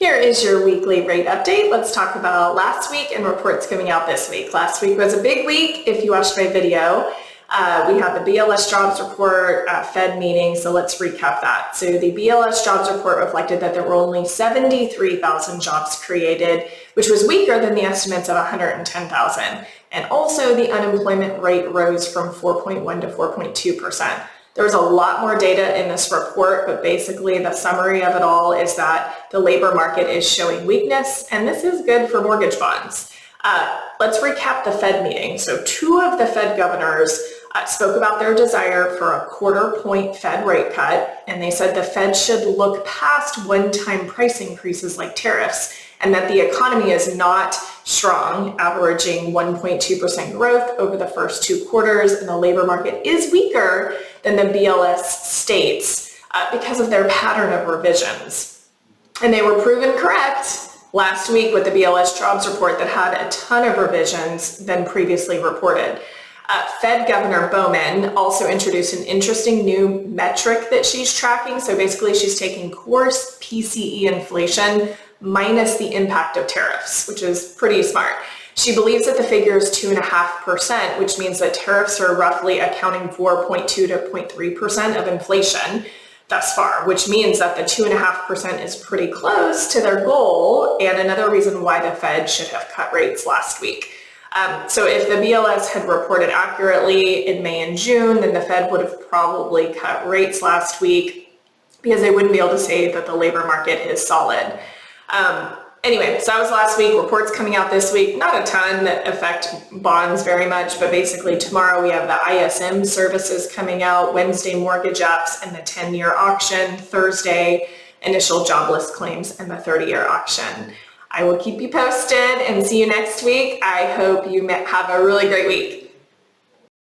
Here is your weekly rate update. Let's talk about last week and reports coming out this week. Last week was a big week. If you watched my video, we had the BLS jobs report, Fed meeting, so let's recap that. So the BLS jobs report reflected that there were only 73,000 jobs created, which was weaker than the estimates of 110,000. And also the unemployment rate rose from 4.1 to 4.2%. There's a lot more data in this report, but basically the summary of it all is that the labor market is showing weakness, and this is good for mortgage bonds. Let's recap the Fed meeting. So two of the Fed governors spoke about their desire for a quarter-point Fed rate cut, and they said the Fed should look past one-time price increases like tariffs, and that the economy is not strong, averaging 1.2% growth over the first 2 quarters, and the labor market is weaker than the BLS states because of their pattern of revisions. And they were proven correct last week with the BLS jobs report that had a ton of revisions than previously reported. Fed Governor Bowman also introduced an interesting new metric that she's tracking. So basically she's taking Core PCE inflation minus the impact of tariffs, which is pretty smart. She believes that the figure is 2.5%, which means that tariffs are roughly accounting for 0.2 to 0.3% of inflation thus far, which means that the 2.5% is pretty close to their goal, and another reason why the Fed should have cut rates last week. So if the BLS had reported accurately in May and June, then the Fed would have probably cut rates last week because they wouldn't be able to say that the labor market is solid. Anyway, so that was last week. Reports coming out this week, not a ton that affect bonds very much, but basically tomorrow we have the ISM services coming out, Wednesday mortgage apps and the 10-year auction, Thursday initial jobless claims and the 30-year auction. I will keep you posted and see you next week. I hope you have a really great week.